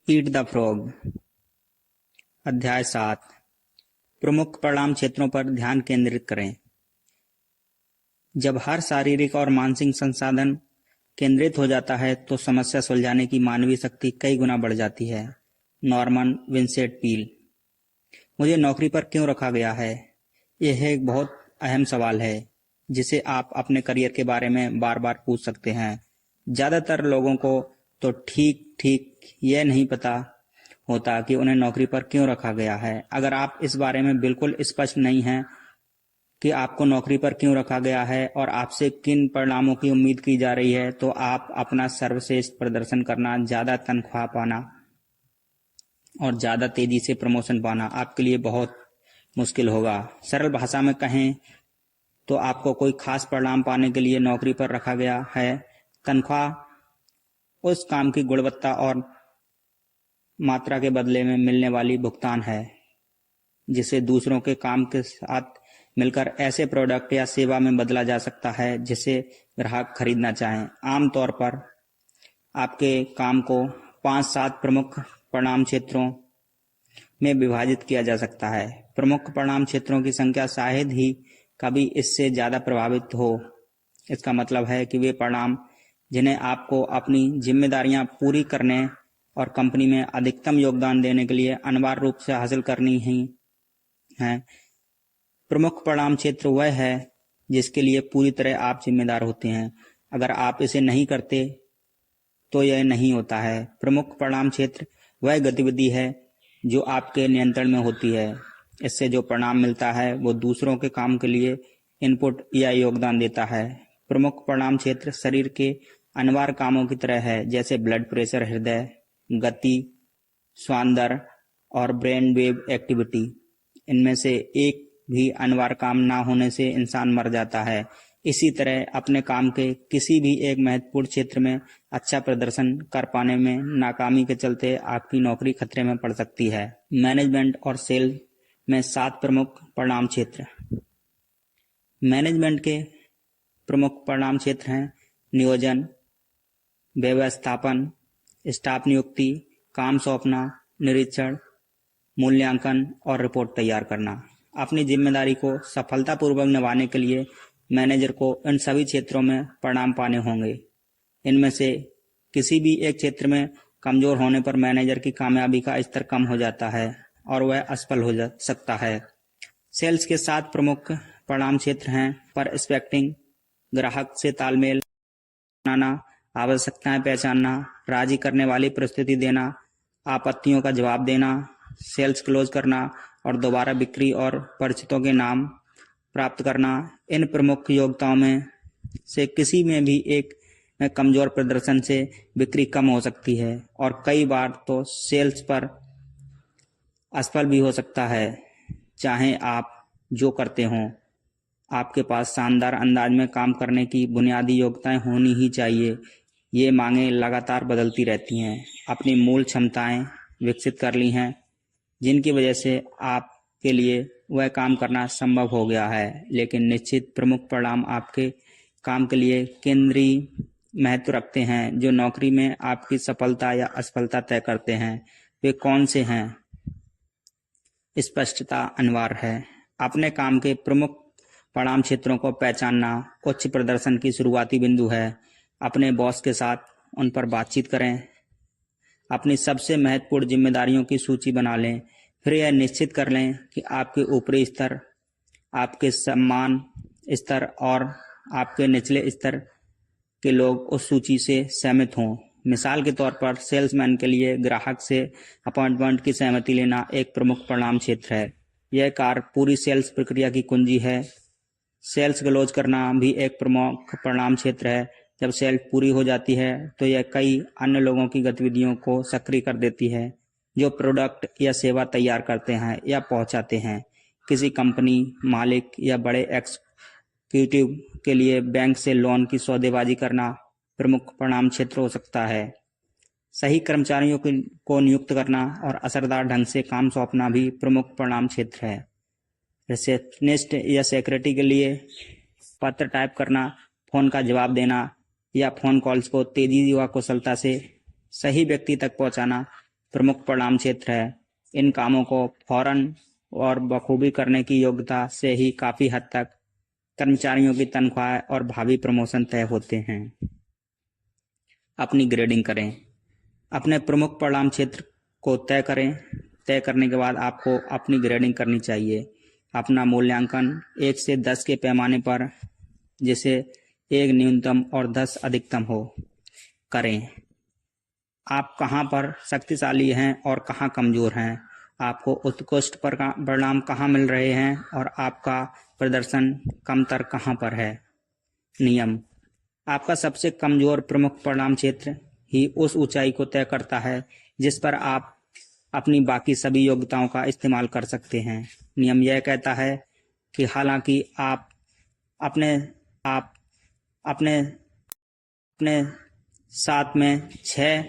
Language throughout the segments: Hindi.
Eat the frog. अध्याय 7। प्रमुख परिणाम क्षेत्रों पर ध्यान केंद्रित करें। जब हर शारीरिक और मानसिक संसाधन केंद्रित हो जाता है तो समस्या सुलझाने की मानवीय शक्ति कई गुना बढ़ जाती है। Norman Vincent Peale. मुझे नौकरी पर क्यों रखा गया है? यह एक बहुत अहम सवाल है जिसे आप अपने करियर के बारे में बार बार पूछ सकते हैं। ज्यादातर लोगों को तो ठीक ठीक यह नहीं पता होता कि उन्हें नौकरी पर क्यों रखा गया है। अगर आप इस बारे में बिल्कुल स्पष्ट नहीं हैं कि आपको नौकरी पर क्यों रखा गया है और आपसे किन परिणामों की उम्मीद की जा रही है, तो आप अपना सर्वश्रेष्ठ प्रदर्शन करना, ज्यादा तनख्वाह पाना और ज्यादा तेजी से प्रमोशन पाना आपके लिए बहुत मुश्किल होगा। सरल भाषा में कहें तो आपको कोई खास परिणाम पाने के लिए नौकरी पर रखा गया है। तनख्वाह उस काम की गुणवत्ता और मात्रा के बदले में मिलने वाली भुगतान है जिसे दूसरों के काम के साथ मिलकर ऐसे प्रोडक्ट या सेवा में बदला जा सकता है जिसे ग्राहक खरीदना चाहें। आमतौर पर आपके काम को 5-7 प्रमुख परिणाम क्षेत्रों में विभाजित किया जा सकता है। प्रमुख परिणाम क्षेत्रों की संख्या शायद ही कभी इससे ज्यादा प्रभावित हो। इसका मतलब है कि वे परिणाम जिन्हें आपको अपनी जिम्मेदारियां पूरी करने और कंपनी में अधिकतम योगदान देने के लिए अनिवार्य रूप से हासिल करनी ही है। प्रमुख परिणाम क्षेत्र वह है जिसके लिए पूरी तरह आप जिम्मेदार होते हैं। अगर आप इसे नहीं करते तो यह नहीं होता है। प्रमुख परिणाम क्षेत्र वह गतिविधि है जो आपके नियंत्रण में होती है। इससे जो परिणाम मिलता है वो दूसरों के काम के लिए इनपुट या योगदान देता है। प्रमुख परिणाम क्षेत्र शरीर के अनिवार्य कामों की तरह है, जैसे ब्लड प्रेशर, हृदय गति, श्वान दर और ब्रेन वेव एक्टिविटी। इनमें से एक भी अनिवार्य काम ना होने से इंसान मर जाता है। इसी तरह अपने काम के किसी भी एक महत्वपूर्ण क्षेत्र में अच्छा प्रदर्शन कर पाने में नाकामी के चलते आपकी नौकरी खतरे में पड़ सकती है। मैनेजमेंट और सेल में 7 प्रमुख परिणाम क्षेत्र। मैनेजमेंट के प्रमुख परिणाम क्षेत्र हैं नियोजन, व्यवस्थापन, स्टाफ नियुक्ति, काम सौंपना, निरीक्षण, मूल्यांकन और रिपोर्ट तैयार करना। अपनी जिम्मेदारी को सफलतापूर्वक निभाने के लिए मैनेजर को इन सभी क्षेत्रों में परिणाम पाने होंगे। इनमें से किसी भी एक क्षेत्र में कमजोर होने पर मैनेजर की कामयाबी का स्तर कम हो जाता है और वह असफल हो सकता है। सेल्स के 7 प्रमुख परिणाम क्षेत्र हैं परस्पेक्टिंग, ग्राहक से तालमेल बनाना, आवश्यकताएं पहचानना, राजी करने वाली प्रस्तुति देना, आपत्तियों का जवाब देना, सेल्स क्लोज करना और दोबारा बिक्री और परिचितों के नाम प्राप्त करना। इन प्रमुख योग्यताओं में से किसी में भी एक में कमजोर प्रदर्शन से बिक्री कम हो सकती है और कई बार तो सेल्स पर असफल भी हो सकता है। चाहे आप जो करते हों, आपके पास शानदार अंदाज में काम करने की बुनियादी योग्यताएं होनी ही चाहिए। ये मांगें लगातार बदलती रहती हैं। अपनी मूल क्षमताएं विकसित कर ली हैं जिनकी वजह से आपके लिए वह काम करना संभव हो गया है, लेकिन निश्चित प्रमुख परिणाम आपके काम के लिए केंद्रीय महत्व रखते हैं जो नौकरी में आपकी सफलता या असफलता तय करते हैं। वे कौन से हैं? स्पष्टता अनिवार्य है। अपने काम के प्रमुख परिणाम क्षेत्रों को पहचानना उच्च प्रदर्शन की शुरुआती बिंदु है। अपने बॉस के साथ उन पर बातचीत करें। अपनी सबसे महत्वपूर्ण जिम्मेदारियों की सूची बना लें। फिर यह निश्चित कर लें कि आपके ऊपरी स्तर, आपके सम्मान स्तर और आपके निचले स्तर के लोग उस सूची से सहमत हों। मिसाल के तौर पर सेल्समैन के लिए ग्राहक से अपॉइंटमेंट की सहमति लेना एक प्रमुख परिणाम क्षेत्र है। यह कार्य पूरी सेल्स प्रक्रिया की कुंजी है। सेल्स क्लोज करना भी एक प्रमुख परिणाम क्षेत्र है। जब सेल्स पूरी हो जाती है तो यह कई अन्य लोगों की गतिविधियों को सक्रिय कर देती है जो प्रोडक्ट या सेवा तैयार करते हैं या पहुंचाते हैं। किसी कंपनी मालिक या बड़े एग्जीक्यूटिव के लिए बैंक से लोन की सौदेबाजी करना प्रमुख परिणाम क्षेत्र हो सकता है। सही कर्मचारियों को नियुक्त करना और असरदार ढंग से काम सौंपना भी प्रमुख परिणाम क्षेत्र है। रिसेप्शनिस्ट या सेक्रेटरी के लिए पत्र टाइप करना, फोन का जवाब देना या फोन कॉल्स को तेजी व कुशलता से सही व्यक्ति तक पहुंचाना प्रमुख परिणाम क्षेत्र है। इन कामों को फौरन और बखूबी करने की योग्यता से ही काफ़ी हद तक कर्मचारियों की तनख्वाह और भावी प्रमोशन तय होते हैं। अपनी ग्रेडिंग करें। अपने प्रमुख परिणाम क्षेत्र को तय करें। तय करने के बाद आपको अपनी ग्रेडिंग करनी चाहिए। अपना मूल्यांकन 1 से 10 के पैमाने पर, जिसे 1 न्यूनतम और 10 अधिकतम हो, करें। आप कहाँ पर शक्तिशाली हैं और कहाँ कमज़ोर हैं, आपको उत्कृष्ट परिणाम कहाँ मिल रहे हैं और आपका प्रदर्शन कमतर कहाँ पर है। नियम: आपका सबसे कमज़ोर प्रमुख परिणाम क्षेत्र ही उस ऊंचाई को तय करता है जिस पर आप अपनी बाकी सभी योग्यताओं का इस्तेमाल कर सकते हैं। नियम यह कहता है कि हालांकि आप अपने साथ में 6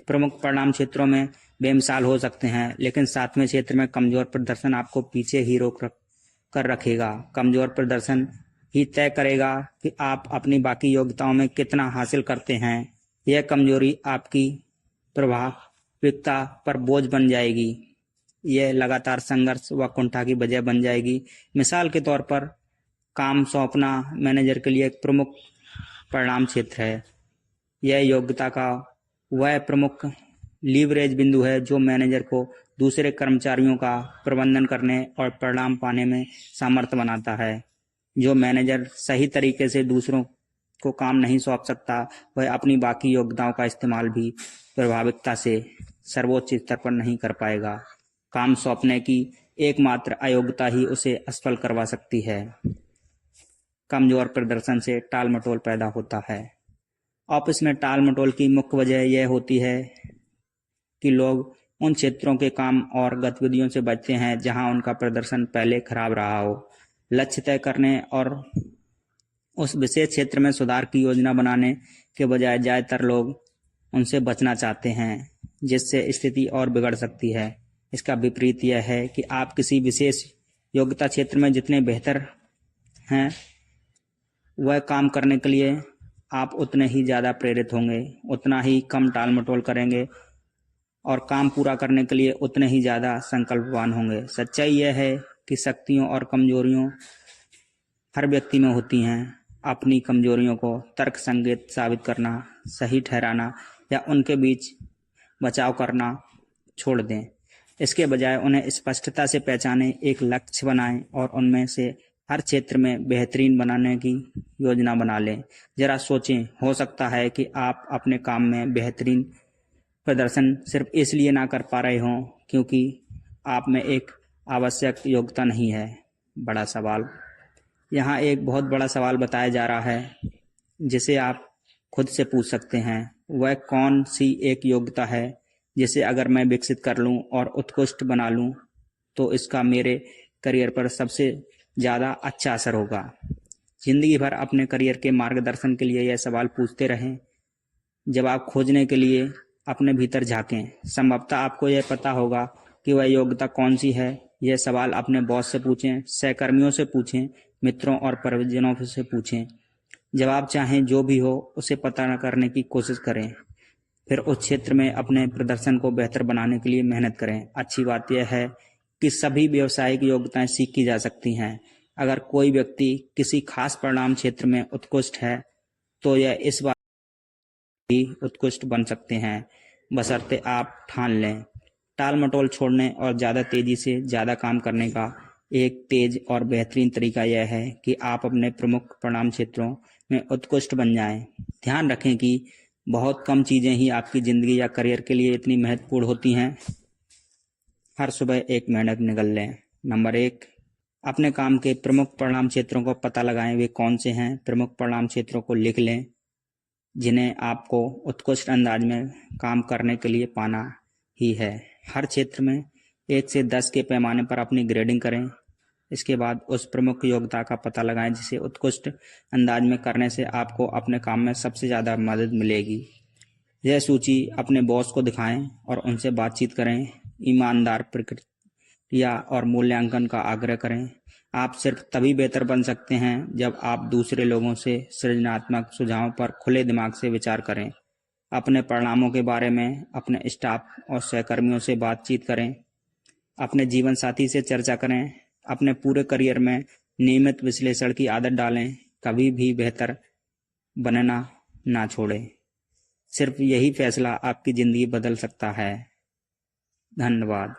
प्रमुख परिणाम क्षेत्रों में बेमिसाल हो सकते हैं, लेकिन 7वें क्षेत्र में कमज़ोर प्रदर्शन आपको पीछे ही रोक कर रखेगा। कमज़ोर प्रदर्शन ही तय करेगा कि आप अपनी बाकी योग्यताओं में कितना हासिल करते हैं। यह कमजोरी आपकी प्रभाविकता पर बोझ बन जाएगी। यह लगातार संघर्ष व कुंठा की वजह बन जाएगी। मिसाल के तौर पर, काम सौंपना मैनेजर के लिए एक प्रमुख परिणाम क्षेत्र है। यह योग्यता का वह प्रमुख लीवरेज बिंदु है जो मैनेजर को दूसरे कर्मचारियों का प्रबंधन करने और परिणाम पाने में सामर्थ्य बनाता है। जो मैनेजर सही तरीके से दूसरों को काम नहीं सौंप सकता, वह अपनी बाकी योग्यताओं का इस्तेमाल भी प्रभाविकता से सर्वोच्च स्तर पर नहीं कर पाएगा। काम सौंपने की एकमात्र अयोग्यता ही उसे असफल करवा सकती है। कमजोर प्रदर्शन से टाल मटोल पैदा होता है। ऑफिस में टाल मटोल की मुख्य वजह यह होती है कि लोग उन क्षेत्रों के काम और गतिविधियों से बचते हैं जहां उनका प्रदर्शन पहले खराब रहा हो। लक्ष्य तय करने और उस विशेष क्षेत्र में सुधार की योजना बनाने के बजाय ज़्यादातर लोग उनसे बचना चाहते हैं, जिससे स्थिति और बिगड़ सकती है। इसका विपरीत यह है कि आप किसी विशेष योग्यता क्षेत्र में जितने बेहतर हैं, वह काम करने के लिए आप उतने ही ज़्यादा प्रेरित होंगे, उतना ही कम टाल मटोल करेंगे और काम पूरा करने के लिए उतने ही ज़्यादा संकल्पवान होंगे। सच्चाई यह है कि शक्तियों और कमजोरियों हर व्यक्ति में होती हैं। अपनी कमजोरियों को तर्कसंगत साबित करना, सही ठहराना या उनके बीच बचाव करना छोड़ दें। इसके बजाय उन्हें स्पष्टता से पहचानें, एक लक्ष्य बनाएं और उनमें से हर क्षेत्र में बेहतरीन बनाने की योजना बना लें। जरा सोचें, हो सकता है कि आप अपने काम में बेहतरीन प्रदर्शन सिर्फ इसलिए ना कर पा रहे हों क्योंकि आप में एक आवश्यक योग्यता नहीं है। बड़ा सवाल। यहाँ एक बहुत बड़ा सवाल बताया जा रहा है जिसे आप खुद से पूछ सकते हैं। वह कौन सी एक योग्यता है जिसे अगर मैं विकसित कर लूँ और उत्कृष्ट बना लूँ तो इसका मेरे करियर पर सबसे ज़्यादा अच्छा असर होगा। जिंदगी भर अपने करियर के मार्गदर्शन के लिए यह सवाल पूछते रहें। जवाब खोजने के लिए अपने भीतर झांकें। संभवतः आपको यह पता होगा कि वह योग्यता कौन सी है। यह सवाल अपने बॉस से पूछें, सहकर्मियों से पूछें, मित्रों और परिजनों से पूछें। जवाब चाहे जो भी हो, उसे पता करने की कोशिश करें। फिर उस क्षेत्र में अपने प्रदर्शन को बेहतर बनाने के लिए मेहनत करें। अच्छी बात यह है कि सभी व्यावसायिक योग्यताएं सीखी जा सकती हैं। अगर कोई व्यक्ति किसी खास परिणाम क्षेत्र में उत्कृष्ट है तो यह इस बात भी उत्कृष्ट बन सकते हैं, बशर्ते आप ठान लें। टाल मटोल छोड़ने और ज़्यादा तेज़ी से ज़्यादा काम करने का एक तेज और बेहतरीन तरीका यह है कि आप अपने प्रमुख परिणाम क्षेत्रों में उत्कृष्ट बन जाएं। ध्यान रखें कि बहुत कम चीज़ें ही आपकी ज़िंदगी या करियर के लिए इतनी महत्वपूर्ण होती हैं। हर सुबह 1 मिनट निकाल लें। नंबर 1, अपने काम के प्रमुख परिणाम क्षेत्रों को पता लगाएं। वे कौन से हैं? प्रमुख परिणाम क्षेत्रों को लिख लें जिन्हें आपको उत्कृष्ट अंदाज में काम करने के लिए पाना ही है। हर क्षेत्र में 1 से 10 के पैमाने पर अपनी ग्रेडिंग करें। इसके बाद उस प्रमुख योग्यता का पता लगाएं जिसे उत्कृष्ट अंदाज में करने से आपको अपने काम में सबसे ज़्यादा मदद मिलेगी। यह सूची अपने बॉस को दिखाएं और उनसे बातचीत करें। ईमानदार प्रक्रिया और मूल्यांकन का आग्रह करें। आप सिर्फ तभी बेहतर बन सकते हैं जब आप दूसरे लोगों से सृजनात्मक सुझावों पर खुले दिमाग से विचार करें। अपने परिणामों के बारे में अपने स्टाफ और सहकर्मियों से बातचीत करें। अपने जीवन साथी से चर्चा करें। अपने पूरे करियर में नियमित विश्लेषण की आदत डालें। कभी भी बेहतर बनना ना छोड़ें। सिर्फ यही फैसला आपकी ज़िंदगी बदल सकता है। धन्यवाद।